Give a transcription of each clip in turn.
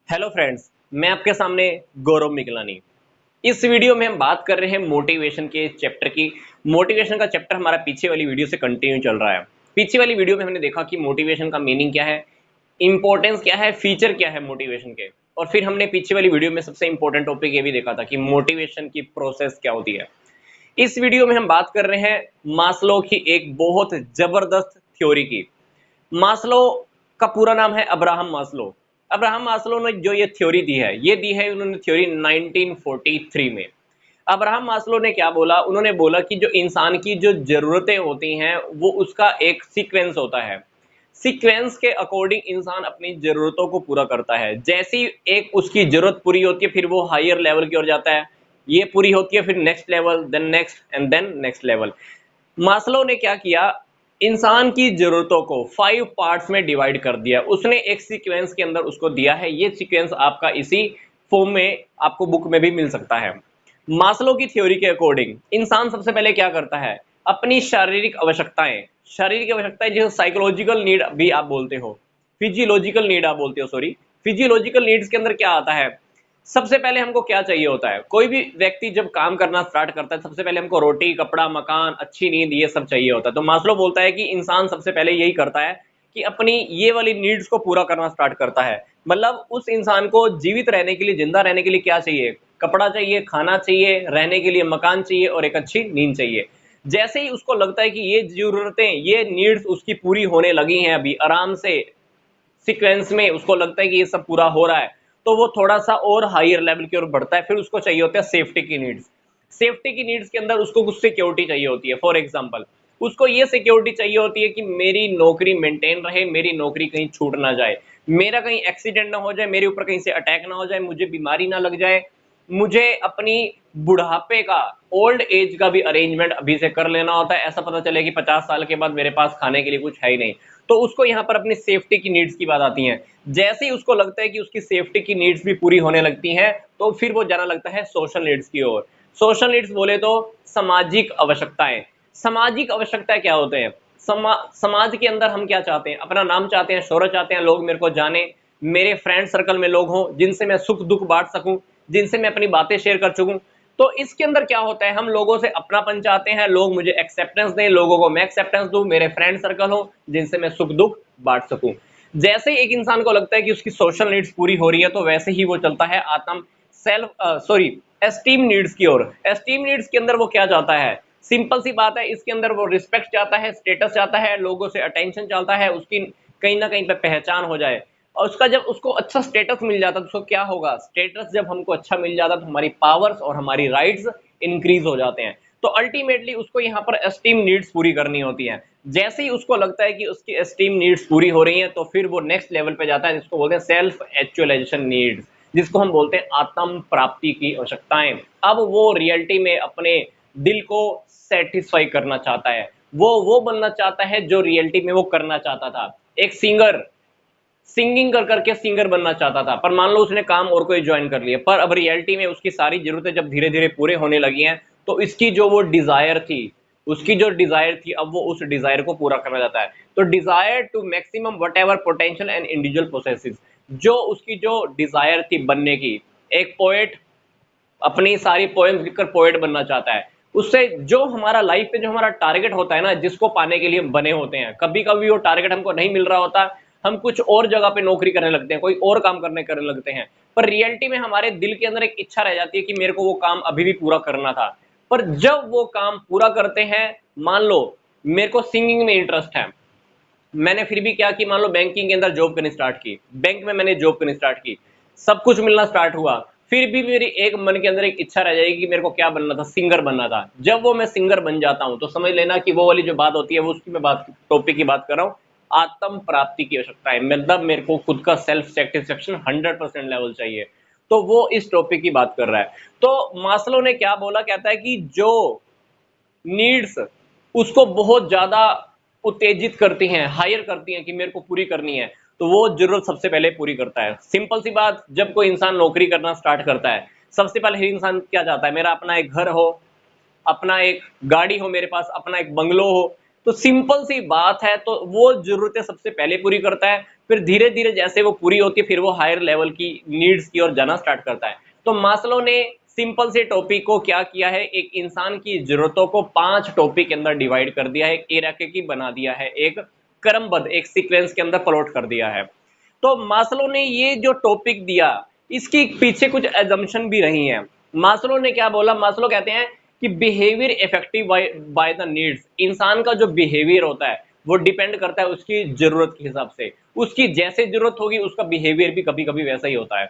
Hello friends, मैं आपके सामने गौरव मिगलानी। इस वीडियो में हम बात कर रहे हैं मोटिवेशन के चैप्टर की। मोटिवेशन का चैप्टर हमारा पीछे वाली वीडियो से कंटिन्यू चल रहा है। पीछे वाली वीडियो में हमने देखा कि मोटिवेशन का मीनिंग क्या है, इंपॉर्टेंस क्या है, फीचर क्या है मोटिवेशन के। और फिर हमने पीछे वाली वीडियो में सबसे इंपॉर्टेंट टॉपिक ये भी देखा था कि मोटिवेशन की प्रोसेस क्या होती है। इस वीडियो में हम बात कर रहे हैं मास्लो की एक बहुत जबरदस्त थ्योरी की। मास्लो का पूरा नाम है अब्राहम मास्लो। अब्राहम मास्लो ने जो ये थ्योरी दी है, ये दी है उन्होंने थ्योरी 1943 में। अब्राहम मास्लो ने क्या बोला, उन्होंने बोला कि जो इंसान की जो जरूरतें होती हैं वो उसका एक सीक्वेंस होता है। सीक्वेंस के अकॉर्डिंग इंसान अपनी जरूरतों को पूरा करता है। जैसी एक उसकी जरूरत पूरी होती है फिर वो हायर लेवल की ओर जाता है, ये पूरी होती है फिर next level, then next and then next level. Maslow ने क्या किया, इंसान की जरूरतों को 5 पार्ट्स में डिवाइड कर दिया। उसने एक सीक्वेंस के अंदर उसको दिया है। ये सीक्वेंस आपका इसी फॉर्म में आपको बुक में भी मिल सकता है। मास्लो की थ्योरी के अकॉर्डिंग इंसान सबसे पहले क्या करता है, अपनी शारीरिक आवश्यकताएं जो साइकोलॉजिकल नीड भी आप बोलते हो, फिजियोलॉजिकल नीड आप बोलते हो, सॉरी, फिजियोलॉजिकल नीड्स के अंदर क्या आता है। सबसे पहले हमको क्या चाहिए होता है, कोई भी व्यक्ति जब काम करना स्टार्ट करता है सबसे पहले हमको रोटी, कपड़ा, मकान, अच्छी नींद, ये सब चाहिए होता है। तो मास्लो बोलता है कि इंसान सबसे पहले यही करता है कि अपनी ये वाली नीड्स को पूरा करना स्टार्ट करता है। मतलब उस इंसान को जीवित रहने के लिए, जिंदा रहने के लिए क्या चाहिए, कपड़ा चाहिए, खाना चाहिए, रहने के लिए मकान चाहिए और एक अच्छी नींद चाहिए। जैसे ही उसको लगता है कि ये जरूरतें, ये नीड्स उसकी पूरी होने लगी हैं, अभी आराम से सीक्वेंस में उसको लगता है कि ये सब पूरा हो रहा है, तो वो थोड़ा सा और हायर लेवल की ओर बढ़ता है। फिर उसको चाहिए होता है सेफ्टी की नीड्स। सेफ्टी की नीड्स के अंदर उसको कुछ सिक्योरिटी चाहिए होती है। फॉर एग्जांपल, उसको ये सिक्योरिटी चाहिए होती है कि मेरी नौकरी मेंटेन रहे, मेरी नौकरी कहीं छूट ना जाए, मेरा कहीं एक्सीडेंट ना हो जाए, मेरे ऊपर कहीं से अटैक ना हो जाए, मुझे बीमारी ना लग जाए, मुझे अपनी बुढ़ापे का, ओल्ड एज का भी अरेंजमेंट अभी से कर लेना होता है। ऐसा पता चले कि 50 साल के बाद मेरे पास खाने के लिए कुछ है ही नहीं, तो उसको यहाँ पर अपनी सेफ्टी की नीड्स की बात आती है। जैसे ही उसको लगता है कि उसकी सेफ्टी की नीड्स भी पूरी होने लगती हैं, तो फिर वो जाना लगता है सोशल नीड्स की ओर। सोशल नीड्स बोले तो सामाजिक आवश्यकताएं। सामाजिक आवश्यकताएं क्या होते हैं, समाज के अंदर हम क्या चाहते हैं, अपना नाम चाहते हैं, शोहरत चाहते हैं, लोग मेरे को जाने, मेरे फ्रेंड सर्कल में लोग हों जिनसे मैं सुख दुख बांट सकूं, जिनसे मैं अपनी बातें शेयर कर सकूं। तो इसके अंदर क्या होता है, हम लोगों से अपनापन चाहते हैं, लोग मुझे एक्सेप्टेंस दें, लोगों को मैं एक्सेप्टेंस दूं, मेरे फ्रेंड सर्कल हो जिनसे मैं सुख दुख बांट सकूं। जैसे ही एक इंसान को लगता है कि उसकी सोशल नीड्स पूरी हो रही है, तो वैसे ही वो चलता है आत्म सेल्फ सॉरी एस्टीम नीड्स की ओर। एस्टीम नीड्स के अंदर वो क्या चाहता है, सिंपल सी बात है, इसके अंदर वो रिस्पेक्ट चाहता है, स्टेटस चाहता है, लोगों से अटेंशन चाहता है, उसकी कहीं ना कहीं पे पहचान हो जाए। और उसका जब उसको अच्छा स्टेटस मिल जाता है तो उसको क्या होगा, स्टेटस जब हमको अच्छा मिल जाता है तो हमारी पावर्स और हमारी राइट्स इंक्रीज हो जाते हैं। तो अल्टीमेटली उसको यहाँ पर एस्टीम नीड्स पूरी करनी होती है। जैसे ही उसको लगता है कि उसकी एस्टीम नीड्स पूरी हो रही हैं, तो फिर वो नेक्स्ट लेवल पे जाता है जिसको बोलते हैं सेल्फ एक्चुअलाइजेशन नीड्स, जिसको हम बोलते हैं आत्म प्राप्ति की आवश्यकताएं। अब वो रियलिटी में अपने दिल को सेटिस्फाई करना चाहता है, वो बनना चाहता है जो रियलिटी में वो करना चाहता था। एक सिंगर सिंगिंग कर करके सिंगर बनना चाहता था, पर मान लो उसने काम और कोई ज्वाइन कर लिया, पर अब रियलिटी में उसकी सारी जरूरतें जब धीरे धीरे पूरे होने लगी हैं, तो इसकी जो वो डिजायर थी, उसकी जो डिजायर थी, अब वो उस डिजायर को पूरा करना चाहता है। तो desire to maximum whatever potential and individual processes, जो उसकी जो डिजायर थी बनने की, एक पोएट अपनी सारी पोएम्स लिखकर पोएट बनना चाहता है। उससे जो हमारा लाइफ में जो हमारा टारगेट होता है ना, जिसको पाने के लिए हम बने होते हैं, कभी कभी वो टारगेट हमको नहीं मिल रहा होता, हम कुछ और जगह पे नौकरी करने लगते हैं, कोई और काम करने लगते हैं, पर रियलिटी में हमारे दिल के अंदर एक इच्छा रह जाती है कि मेरे को वो काम अभी भी पूरा करना था। पर जब वो काम पूरा करते हैं, मान लो मेरे को सिंगिंग में इंटरेस्ट है, मैंने फिर भी क्या कि मान लो बैंकिंग के अंदर जॉब करनी स्टार्ट की, बैंक में मैंने जॉब करनी स्टार्ट की, सब कुछ मिलना स्टार्ट हुआ, फिर भी मेरी एक मन के अंदर एक इच्छा रह जाएगी कि मेरे को क्या बनना था, सिंगर बनना था। जब वो मैं सिंगर बन जाता हूं, तो समझ लेना कि वो वाली जो बात होती है, वो उसकी मैं बात, टॉपिक की बात कर रहा हूँ, आत्म प्राप्ति की आवश्यकता है। मतलब मेरे को खुद का सेल्फ सेटिस्फेक्शन 100% लेवल चाहिए। तो वो इस टॉपिक की बात कर रहा है। तो मास्लो ने क्या बोला, कहता है कि जो नीड्स उसको बहुत ज्यादा उत्तेजित करती हैं, हायर करती हैं कि मेरे को पूरी करनी है, तो वो जरूरत सबसे पहले पूरी करता है। सिंपल सी बात, जब कोई इंसान नौकरी करना स्टार्ट करता है, सबसे पहले ही इंसान क्या चाहता है, मेरा अपना एक घर हो, अपना एक गाड़ी हो, मेरे पास अपना एक बंगलो हो। तो सिंपल सी बात है, तो वो जरूरतें सबसे पहले पूरी करता है, फिर धीरे धीरे जैसे वो पूरी होती है फिर वो हायर लेवल की नीड्स की ओर जाना स्टार्ट करता है। तो मास्लो ने सिंपल से टॉपिक को क्या किया है, एक इंसान की जरूरतों को 5 टॉपिक के अंदर डिवाइड कर दिया है, एक हायरार्की बना दिया है, एक क्रमबद्ध एक सीक्वेंस के अंदर प्लॉट कर दिया है। तो मास्लो ने ये जो टॉपिक दिया, इसकी पीछे कुछ एजम्पशन भी रही हैं। मास्लो ने क्या बोला, मास्लो कहते हैं कि behaviour effective by the needs, इंसान का जो बिहेवियर होता है वो डिपेंड करता है उसकी जरूरत के हिसाब से, उसकी जैसे जरूरत होगी उसका बिहेवियर भी कभी कभी वैसा ही होता है।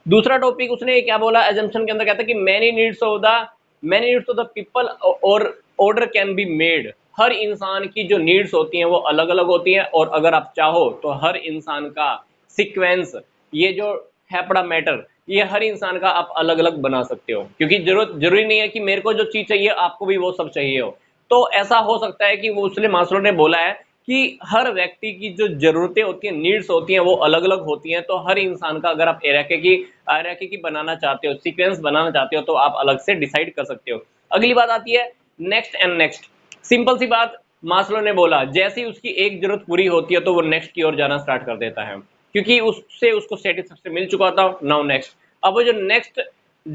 दूसरा टॉपिक उसने क्या बोला एजम्पशन के अंदर, कहता है कि many needs of the people और ऑर्डर कैन बी मेड, हर इंसान की जो नीड्स होती हैं वो अलग अलग होती हैं, और अगर आप चाहो तो हर इंसान का सीक्वेंस, ये जो हैपड़ा मैटर, ये हर इंसान का आप अलग अलग बना सकते हो, क्योंकि जरूरी नहीं है कि मेरे को जो चीज चाहिए आपको भी वो सब चाहिए हो। तो ऐसा हो सकता है कि वो, उसने मास्लो ने बोला है कि हर व्यक्ति की जो जरूरतें होती हैं, नीड्स होती हैं, वो अलग अलग होती हैं। तो हर इंसान का अगर आप हायरार्की बनाना चाहते हो, सीक्वेंस बनाना चाहते हो, तो आप अलग से डिसाइड कर सकते हो। अगली बात आती है नेक्स्ट एंड नेक्स्ट। सिंपल सी बात, मास्लो ने बोला जैसे ही उसकी एक जरूरत पूरी होती है तो वो नेक्स्ट की ओर जाना स्टार्ट कर देता है, क्योंकि उससे उसको सेटिस्फेक्शन मिल चुका था। नाउ नेक्स्ट, अब वो जो नेक्स्ट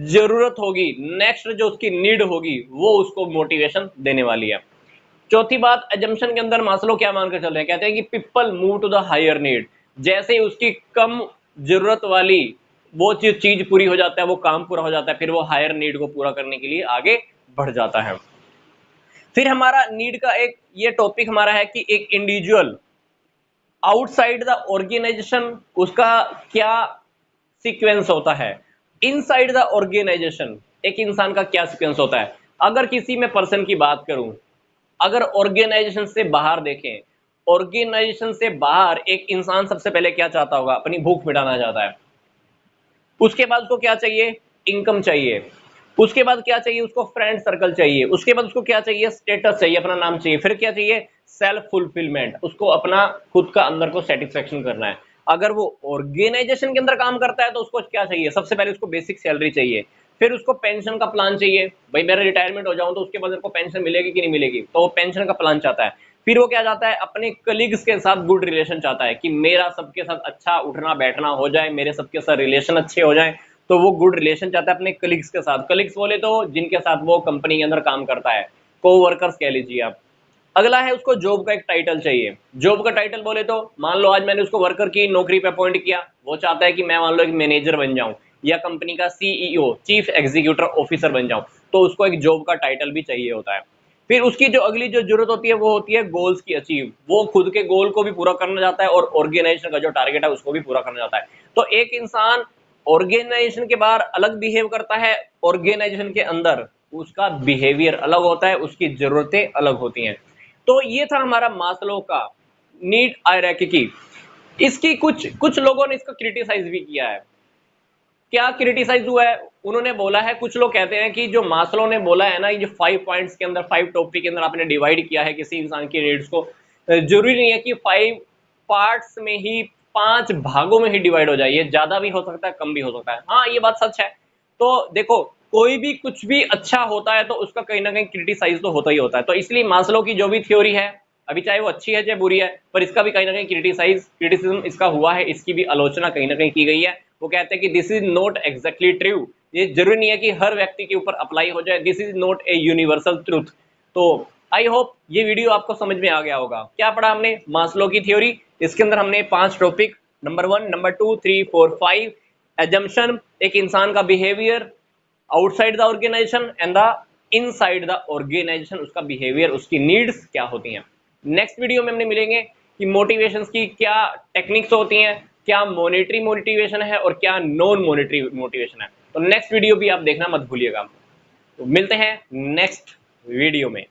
जरूरत होगी, नेक्स्ट जो उसकी नीड होगी, वो उसको मोटिवेशन देने वाली है। चौथी बात, एजम्पशन के अंदर मास्लो क्या मानकर चल रहे हैं, कहते हैं कि people move to the higher need, जैसे ही उसकी कम जरूरत वाली वो चीज पूरी हो जाता है, वो काम पूरा हो जाता है, फिर वो हायर नीड को पूरा करने के लिए आगे बढ़ जाता है। फिर हमारा नीड का एक ये टॉपिक हमारा है कि एक इंडिविजुअल आउटसाइड द ऑर्गेनाइजेशन, उसका क्या सीक्वेंस होता है। इनसाइड द ऑर्गेनाइजेशन, एक इंसान का क्या सीक्वेंस होता है। अगर किसी में पर्सन की बात करूं, अगर ऑर्गेनाइजेशन से बाहर देखें, ऑर्गेनाइजेशन से बाहर एक इंसान सबसे पहले क्या चाहता होगा, अपनी भूख मिटाना चाहता है। उसके बाद उसको क्या चाहिए, इनकम चाहिए। उसके बाद क्या चाहिए, उसको फ्रेंड सर्कल चाहिए। उसके बाद उसको क्या चाहिए, स्टेटस चाहिए, अपना नाम चाहिए। फिर क्या चाहिए, सेल्फ फुलफिलमेंट, उसको अपना खुद का अंदर को सेटिस्फेक्शन करना है। अगर वो ऑर्गेनाइजेशन के अंदर काम करता है तो उसको क्या चाहिए, सबसे पहले उसको बेसिक सैलरी चाहिए। फिर उसको पेंशन का प्लान चाहिए, भाई मेरा रिटायरमेंट हो जाऊं तो उसके बाद मेरे को पेंशन मिलेगी कि नहीं मिलेगी, तो वो पेंशन का प्लान चाहता है। फिर वो क्या चाहता है, अपने कलीग्स के साथ गुड रिलेशन चाहता है, कि मेरा सबके साथ अच्छा उठना बैठना हो जाए, मेरे सबके साथ रिलेशन अच्छे हो जाए। तो वो गुड रिलेशन चाहता है अपने कलीग्स के साथ। कलीग्स बोले तो जिनके साथ वो कंपनी के अंदर काम करता है, को वर्कर्स कह लीजिए आप। अगला है उसको जॉब का एक टाइटल चाहिए। जॉब का टाइटल बोले तो मान लो आज मैंने उसको वर्कर की नौकरी पे अपॉइंट किया, वो चाहता है कि मैं मान लो एक मैनेजर बन जाऊं, या कंपनी का सीईओ चीफ एग्जीक्यूटिव ऑफिसर बन जाऊं, तो उसको एक जॉब का टाइटल भी चाहिए होता है। फिर उसकी जो अगली जो जरूरत होती है वो होती है गोल्स की अचीव, वो खुद के गोल को भी पूरा करना चाहता है और ऑर्गेनाइजेशन का जो टारगेट है उसको भी पूरा करना चाहता है। तो एक इंसान ऑर्गेनाइजेशन के बाहर अलग बिहेव करता है, ऑर्गेनाइजेशन के अंदर उसका बिहेवियर अलग होता है, उसकी जरूरतें अलग होती हैं। तो ये था हमारा मास्लो का नीड हायरार्की। इसकी कुछ कुछ लोगों ने इसका क्रिटिसाइज भी किया है। क्या क्रिटिसाइज हुआ है, उन्होंने बोला है, कुछ लोग कहते हैं कि जो मास्लो ने बोला है ना, ये 5 पॉइंट्स के अंदर, 5 टॉपिक के अंदर आपने डिवाइड किया है किसी इंसान की नीड्स को, जरूरी नहीं है कि 5 पार्ट्स में ही, 5 भागों में ही डिवाइड हो जाए, ये ज्यादा भी हो सकता है कम भी हो सकता है। हाँ ये बात सच है। तो देखो, कोई भी कुछ भी अच्छा होता है तो उसका कहीं ना कहीं क्रिटिसाइज तो होता ही होता है। तो इसलिए मास्लो की जो भी थ्योरी है, अभी चाहे वो अच्छी है चाहे बुरी है, पर इसका भी कहीं ना कहीं क्रिटिसिज्म इसका हुआ है, इसकी भी आलोचना कहीं ना कहीं की गई है। वो कहते हैं कि this is not exactly true, ये जरूरी नहीं है कि हर व्यक्ति के ऊपर अप्लाई हो जाए, this is not a universal truth. तो आई होप ये वीडियो आपको समझ में आ गया होगा। क्या पढ़ा हमने, मास्लो की थ्योरी, इसके अंदर हमने 5 टॉपिक, नंबर 1, नंबर 2, 3, 4, 5, एजम्पशन, एक इंसान का behaviour outside the organisation and the inside the organisation, उसका बिहेवियर, उसकी नीड्स क्या होती हैं। नेक्स्ट वीडियो में हमने मिलेंगे कि मोटिवेशंस की क्या टेक्निक्स होती हैं, क्या मॉनेटरी मोटिवेशन है और क्या नॉन मॉनेटरी मोटिवेशन है। तो नेक्स्ट वीडियो भी आप देखना मत भूलिएगा। तो मिलते हैं नेक्स्ट वीडियो में।